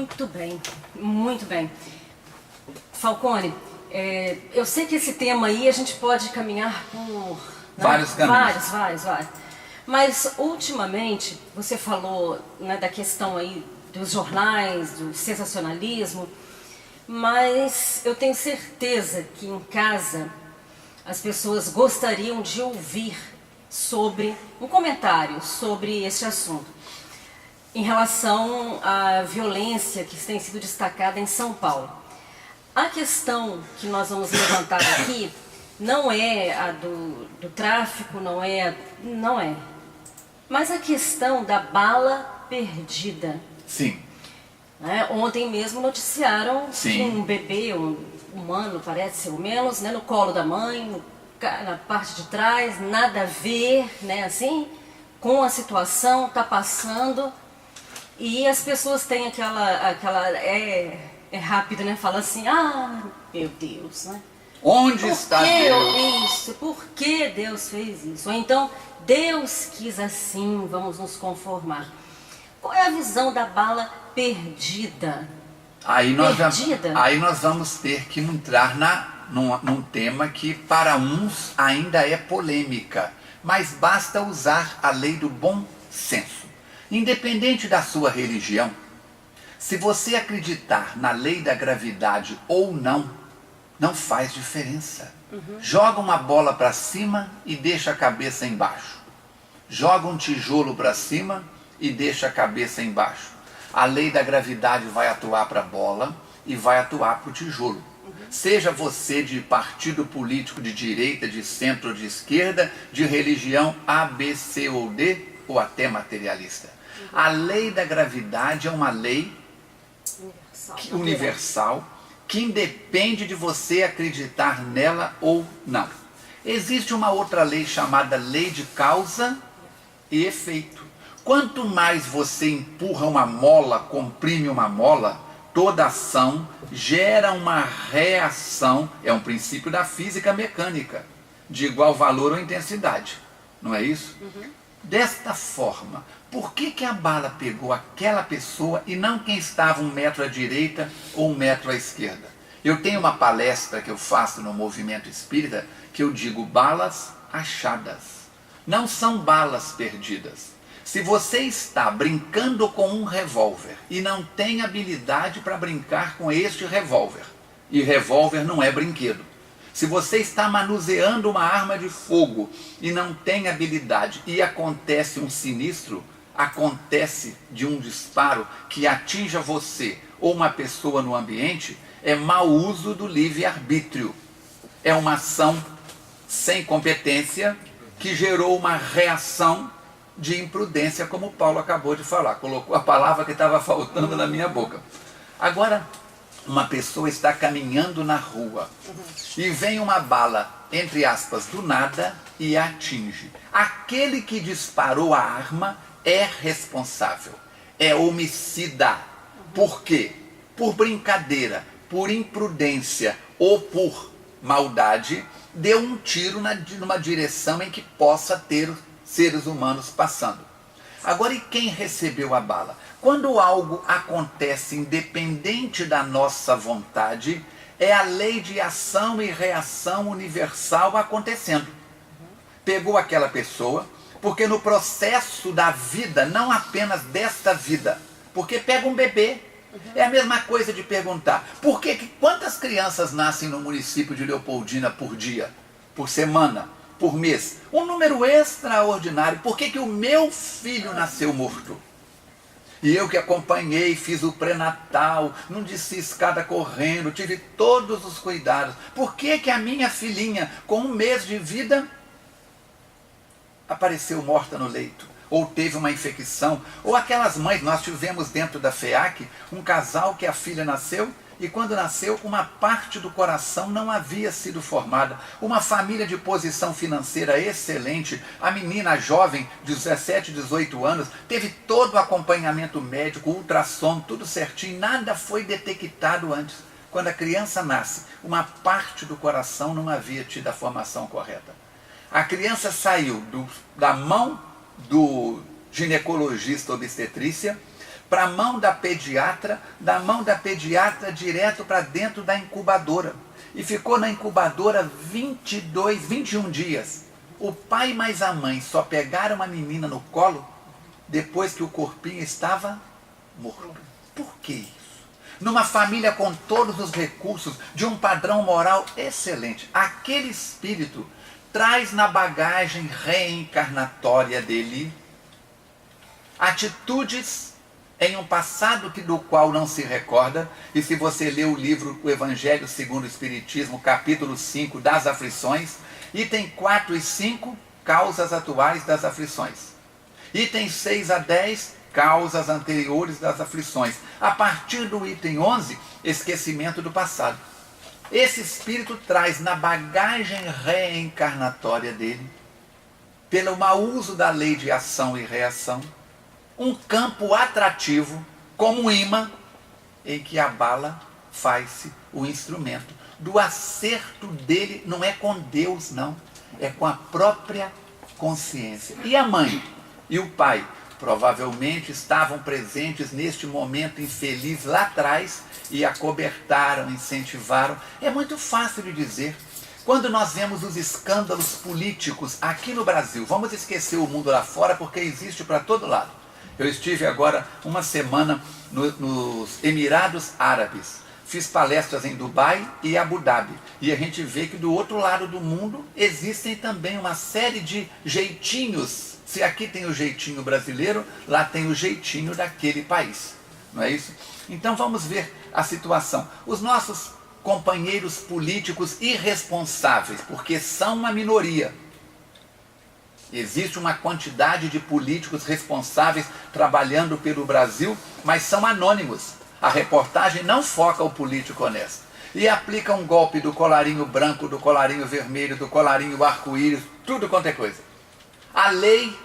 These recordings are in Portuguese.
Muito bem, muito bem. Falcone, eu sei que esse tema aí a gente pode caminhar por vários caminhos. Vários. Mas ultimamente você falou, né, da questão aí dos jornais, do sensacionalismo, mas eu tenho certeza que em casa as pessoas gostariam de ouvir sobre um comentário sobre este assunto, em relação à violência que tem sido destacada em São Paulo. A questão que nós vamos levantar aqui não é a do tráfico, não é. Mas a questão da bala perdida. Sim. Ontem mesmo noticiaram Sim. que um bebê, um humano, parece ser o menos, né, no colo da mãe, na parte de trás, nada a ver, né, assim, com a situação, está passando. E as pessoas têm aquela rápido, né? Fala assim, meu Deus, né? Onde está Deus? Por que Deus fez isso? Ou então, Deus quis assim, vamos nos conformar. Qual é a visão da bala perdida? Aí nós vamos ter que entrar num tema que para uns ainda é polêmica, mas basta usar a lei do bom senso. Independente da sua religião, se você acreditar na lei da gravidade ou não, não faz diferença. Joga uma bola para cima e deixa a cabeça embaixo. Joga um tijolo para cima e deixa a cabeça embaixo. A lei da gravidade vai atuar para a bola e vai atuar para o tijolo. Seja você de partido político de direita, de centro ou de esquerda, de religião A, B, C ou D, ou até materialista. A lei da gravidade é uma lei universal que independe de você acreditar nela ou não. Existe uma outra lei chamada lei de causa e efeito. Quanto mais você empurra uma mola, comprime uma mola, toda ação gera uma reação, é um princípio da física mecânica, de igual valor ou intensidade. Não é isso? Desta forma, por que a bala pegou aquela pessoa e não quem estava 1 metro à direita ou 1 metro à esquerda? Eu tenho uma palestra que eu faço no Movimento Espírita que eu digo balas achadas. Não são balas perdidas. Se você está brincando com um revólver e não tem habilidade para brincar com este revólver, e revólver não é brinquedo. Se você está manuseando uma arma de fogo e não tem habilidade e acontece um sinistro, acontece de um disparo que atinja você ou uma pessoa no ambiente, é mau uso do livre-arbítrio. É uma ação sem competência que gerou uma reação de imprudência, como Paulo acabou de falar. Colocou a palavra que estava faltando na minha boca. Agora, uma pessoa está caminhando na rua e vem uma bala, entre aspas, do nada e a atinge. Aquele que disparou a arma é responsável, é homicida. Por quê? Por brincadeira, por imprudência ou por maldade, deu um tiro numa direção em que possa ter seres humanos passando. Agora, e quem recebeu a bala? Quando algo acontece independente da nossa vontade, é a lei de ação e reação universal acontecendo. Pegou aquela pessoa, porque no processo da vida, não apenas desta vida, porque pega um bebê, é a mesma coisa de perguntar, quantas crianças nascem no município de Leopoldina por dia, por semana, por mês? Um número extraordinário. Por que o meu filho nasceu morto? E eu que acompanhei, fiz o pré-natal, não desci escada correndo, tive todos os cuidados. Por que a minha filhinha, com 1 mês de vida, apareceu morta no leito? Ou teve uma infecção? Ou aquelas mães, nós tivemos dentro da FEAC um casal que a filha nasceu e quando nasceu, uma parte do coração não havia sido formada. Uma família de posição financeira excelente. A menina, a jovem, de 17, 18 anos, teve todo o acompanhamento médico, ultrassom, tudo certinho. Nada foi detectado antes. Quando a criança nasce, uma parte do coração não havia tido a formação correta. A criança saiu da mão do ginecologista obstetrícia, para a mão da pediatra, da mão da pediatra direto para dentro da incubadora. E ficou na incubadora 21 dias. O pai mais a mãe só pegaram a menina no colo depois que o corpinho estava morto. Por que isso? Numa família com todos os recursos, de um padrão moral excelente, aquele espírito traz na bagagem reencarnatória dele atitudes em um passado do qual não se recorda. E se você ler o livro O Evangelho segundo o Espiritismo, capítulo 5, das aflições, item 4 e 5, causas atuais das aflições. Item 6 a 10, causas anteriores das aflições. A partir do item 11, esquecimento do passado. Esse espírito traz na bagagem reencarnatória dele, pelo mau uso da lei de ação e reação, um campo atrativo, como um imã, em que a bala faz-se o instrumento. Do acerto dele não é com Deus, não. É com a própria consciência. E a mãe e o pai provavelmente estavam presentes neste momento infeliz lá atrás e acobertaram, incentivaram. É muito fácil de dizer. Quando nós vemos os escândalos políticos aqui no Brasil, vamos esquecer o mundo lá fora porque existe para todo lado. Eu estive agora uma semana nos Emirados Árabes. Fiz palestras em Dubai e Abu Dhabi. E a gente vê que do outro lado do mundo existem também uma série de jeitinhos. Se aqui tem o jeitinho brasileiro, lá tem o jeitinho daquele país. Não é isso? Então vamos ver a situação. Os nossos companheiros políticos irresponsáveis, porque são uma minoria. Existe uma quantidade de políticos responsáveis trabalhando pelo Brasil, mas são anônimos. A reportagem não foca o político honesto. E aplica um golpe do colarinho branco, do colarinho vermelho, do colarinho arco-íris, tudo quanto é coisa. A lei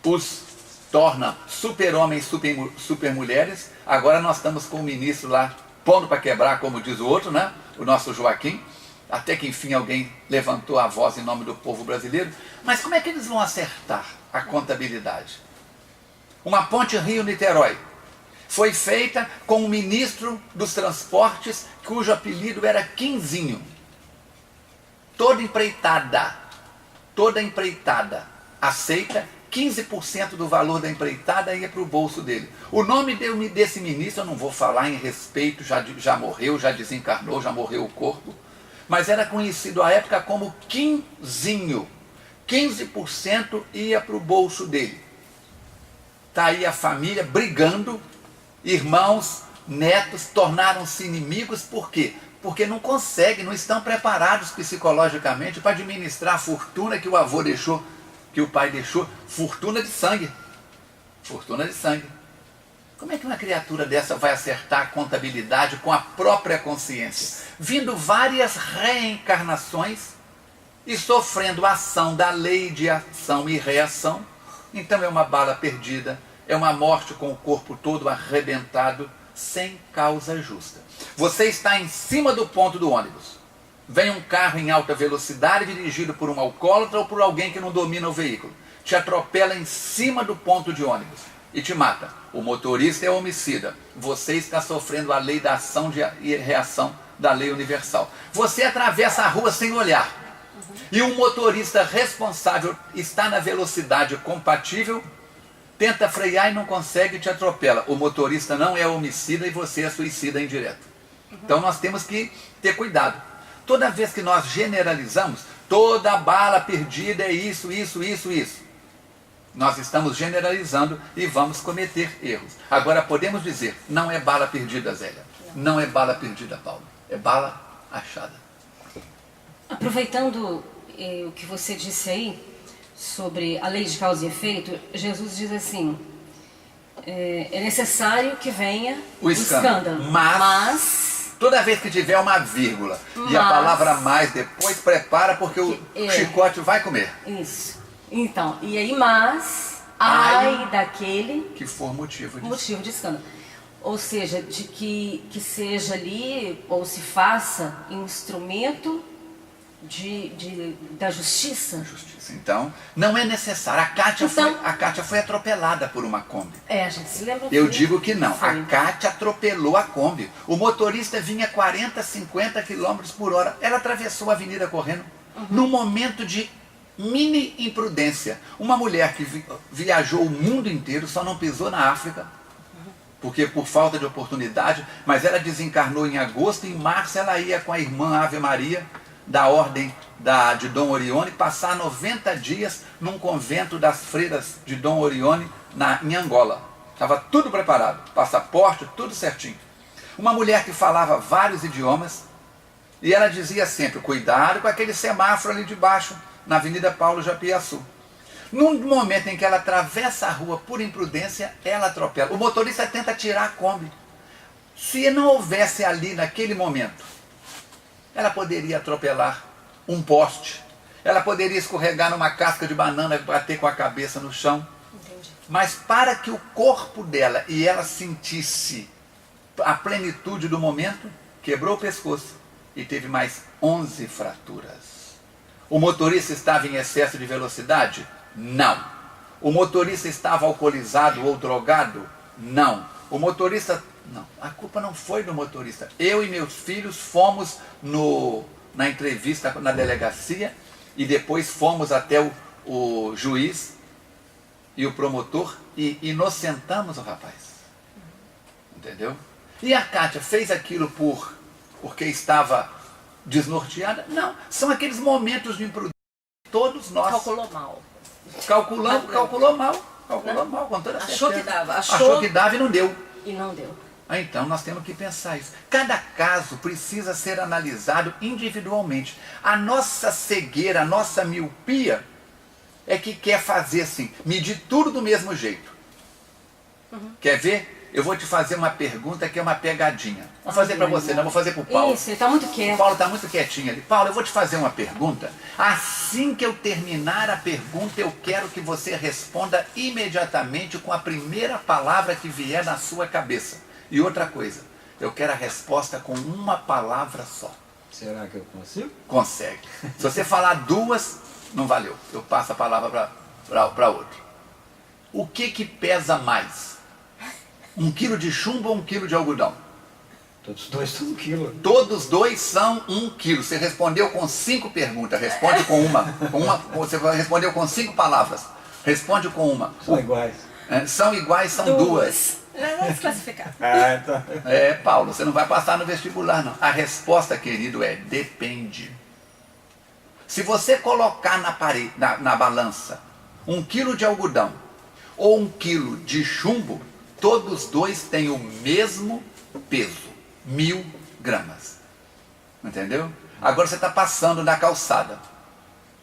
os torna super-homens, super-mulheres. Agora nós estamos com o ministro lá, pondo para quebrar, como diz o outro, né? O nosso Joaquim. Até que enfim alguém levantou a voz em nome do povo brasileiro. Mas como é que eles vão acertar a contabilidade? Uma ponte Rio-Niterói foi feita com o ministro dos transportes, cujo apelido era Quinzinho. Toda empreitada aceita, 15% do valor da empreitada ia para o bolso dele. O nome desse ministro eu não vou falar em respeito, já morreu, já desencarnou, já morreu o corpo, mas era conhecido à época como Quinzinho. 15% ia para o bolso dele. Está aí a família brigando, irmãos, netos tornaram-se inimigos. Por quê? Porque não conseguem, não estão preparados psicologicamente para administrar a fortuna que o avô deixou, que o pai deixou, fortuna de sangue. Fortuna de sangue. Como é que uma criatura dessa vai acertar a contabilidade com a própria consciência? Vindo várias reencarnações e sofrendo a ação da lei de ação e reação. Então é uma bala perdida, é uma morte com o corpo todo arrebentado, sem causa justa. Você está em cima do ponto do ônibus. Vem um carro em alta velocidade dirigido por um alcoólatra ou por alguém que não domina o veículo. Te atropela em cima do ponto de ônibus e te mata. O motorista é homicida. Você está sofrendo a lei da ação e reação da lei universal. Você atravessa a rua sem olhar. E um motorista responsável está na velocidade compatível, tenta frear e não consegue e te atropela. O motorista não é homicida e você é suicida indireto. Então nós temos que ter cuidado. Toda vez que nós generalizamos, toda bala perdida é isso. Nós estamos generalizando e vamos cometer erros. Agora podemos dizer, não é bala perdida, Zélia. Não é bala perdida, Paulo. É bala achada. Aproveitando o que você disse aí, sobre a lei de causa e efeito, Jesus diz assim, é necessário que venha o escândalo. Mas toda vez que tiver uma vírgula e a palavra mais depois, prepara porque o chicote vai comer. Isso. Então, e aí, mas, ai daquele que for motivo de escândalo. Ou seja, de que seja ali, ou se faça instrumento da justiça. Justiça. Então, não é necessário. A Kátia foi atropelada por uma Kombi. A gente se lembra. Eu digo que não. Foi. A Kátia atropelou a Kombi. O motorista vinha 40, 50 quilômetros por hora. Ela atravessou a avenida correndo. Num momento de mini imprudência. Uma mulher que viajou o mundo inteiro, só não pisou na África, porque por falta de oportunidade, mas ela desencarnou em agosto, em março ela ia com a irmã Ave Maria, da ordem de Dom Orione, passar 90 dias num convento das freiras de Dom Orione, em Angola. Estava tudo preparado, passaporte, tudo certinho. Uma mulher que falava vários idiomas, e ela dizia sempre, cuidado com aquele semáforo ali de baixo, na Avenida Paulo Japiaçu. Num momento em que ela atravessa a rua por imprudência, ela atropela. O motorista tenta tirar a Kombi. Se não houvesse ali naquele momento, ela poderia atropelar um poste. Ela poderia escorregar numa casca de banana e bater com a cabeça no chão. Entendi. Mas para que o corpo dela e ela sentisse a plenitude do momento, quebrou o pescoço e teve mais 11 fraturas. O motorista estava em excesso de velocidade? Não. O motorista estava alcoolizado ou drogado? Não. O motorista... Não. A culpa não foi do motorista. Eu e meus filhos fomos na entrevista na delegacia e depois fomos até o juiz e o promotor e inocentamos o rapaz. Entendeu? E a Kátia fez aquilo porque estava desnorteada? Não. São aqueles momentos de imprudência. Todos nós... Calculou mal. Calculou mal, com toda certeza. Achou que dava. Achou que dava e não deu. E não deu. Então nós temos que pensar isso. Cada caso precisa ser analisado individualmente. A nossa cegueira, a nossa miopia é que quer fazer assim, medir tudo do mesmo jeito. Quer ver? Eu vou te fazer uma pergunta que é uma pegadinha. Vou fazer para você, não vou fazer para o Paulo. Isso, ele está muito quieto. O Paulo está muito quietinho ali. Paulo, eu vou te fazer uma pergunta. Assim que eu terminar a pergunta, eu quero que você responda imediatamente com a primeira palavra que vier na sua cabeça. E outra coisa, eu quero a resposta com uma palavra só. Será que eu consigo? Consegue. Se você falar duas, não valeu. Eu passo a palavra para outro. O que pesa mais? 1 quilo de chumbo ou 1 quilo de algodão? Todos os dois são 1 quilo. Todos dois são 1 quilo. Você respondeu com 5 perguntas. Responde com uma. Você respondeu com 5 palavras. Responde com uma. São iguais. São iguais, são duas. Não, desclassificar. Então. Paulo, você não vai passar no vestibular, não. A resposta, querido, é depende. Se você colocar na balança 1 quilo de algodão ou 1 quilo de chumbo, todos dois têm o mesmo peso, 1000 gramas. Entendeu? Agora você está passando na calçada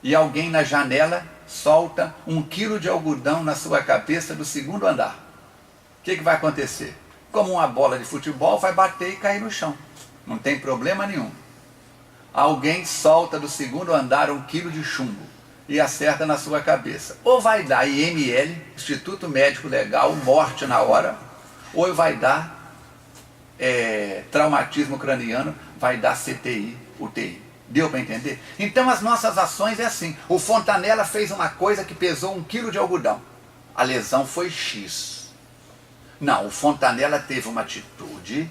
e alguém na janela solta 1 quilo de algodão na sua cabeça do 2º andar. O que vai acontecer? Como uma bola de futebol, vai bater e cair no chão. Não tem problema nenhum. Alguém solta do 2º andar 1 quilo de chumbo e acerta na sua cabeça. Ou vai dar IML, Instituto Médico Legal, morte na hora, ou vai dar traumatismo craniano, vai dar CTI, UTI. Deu para entender? Então as nossas ações é assim. O Fontanella fez uma coisa que pesou 1 quilo de algodão. A lesão foi X. Não, o Fontanella teve uma atitude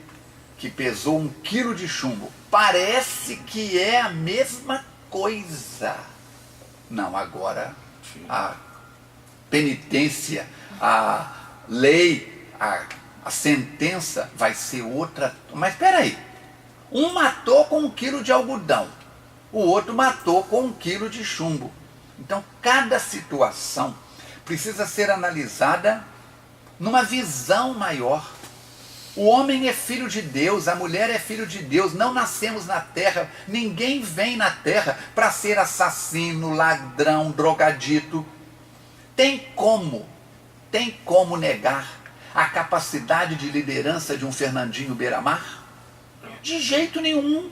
que pesou 1 quilo de chumbo. Parece que é a mesma coisa. Não, agora a penitência, a lei, a sentença vai ser outra. Mas espera aí, um matou com 1 quilo de algodão, o outro matou com 1 quilo de chumbo. Então cada situação precisa ser analisada numa visão maior. O homem é filho de Deus, a mulher é filho de Deus, não nascemos na terra, ninguém vem na terra para ser assassino, ladrão, drogadito. Tem como negar a capacidade de liderança de um Fernandinho Beiramar? De jeito nenhum.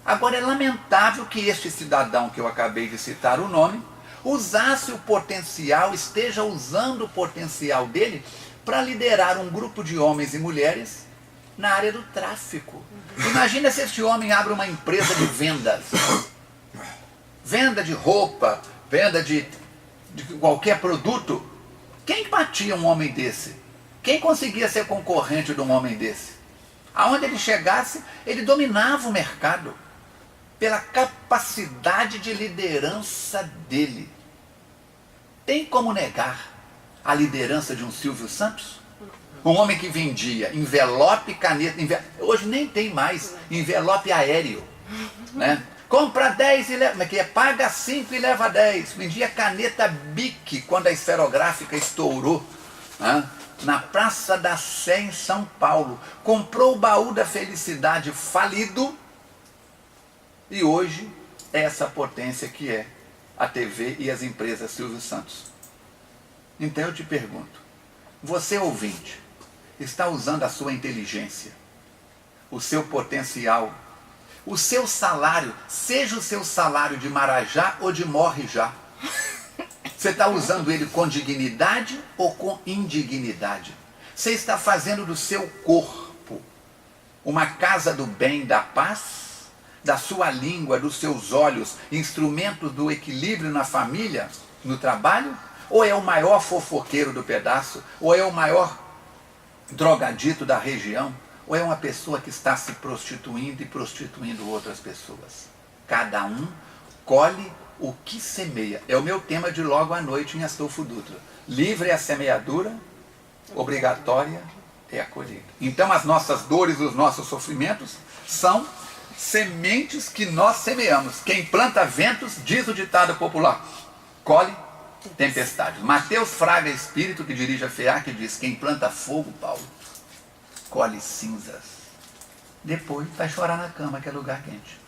Agora é lamentável que este cidadão que eu acabei de citar o nome, usasse o potencial, esteja usando o potencial dele para liderar um grupo de homens e mulheres na área do tráfico. Imagina se este homem abre uma empresa de vendas. venda de roupa, venda de qualquer produto. Quem batia um homem desse? Quem conseguia ser concorrente de um homem desse? Aonde ele chegasse, ele dominava o mercado pela capacidade de liderança dele. Tem como negar a liderança de um Silvio Santos? Um homem que vendia envelope, caneta, hoje nem tem mais envelope aéreo, né? Compra 10 e leva, que é paga 5 e leva 10. Vendia caneta Bic quando a esferográfica estourou, né? Na Praça da Sé em São Paulo. Comprou o baú da felicidade falido e hoje é essa potência que é a TV e as empresas Silvio Santos. Então eu te pergunto, você ouvinte, está usando a sua inteligência, o seu potencial, o seu salário, seja o seu salário de Marajá ou de Morre Já, você está usando ele com dignidade ou com indignidade? Você está fazendo do seu corpo uma casa do bem, da paz, da sua língua, dos seus olhos, instrumentos do equilíbrio na família, no trabalho? Ou é o maior fofoqueiro do pedaço? Ou é o maior drogadito da região? Ou é uma pessoa que está se prostituindo e prostituindo outras pessoas? Cada um colhe o que semeia. É o meu tema de logo à noite em Astolfo Dutra. Livre é a semeadura, obrigatória é a colheita. Então as nossas dores, os nossos sofrimentos são sementes que nós semeamos. Quem planta ventos, diz o ditado popular, colhe tempestades. Mateus Fraga Espírito, que dirige a FEAC, diz: quem planta fogo, Paulo, colhe cinzas. Depois vai chorar na cama, que é lugar quente.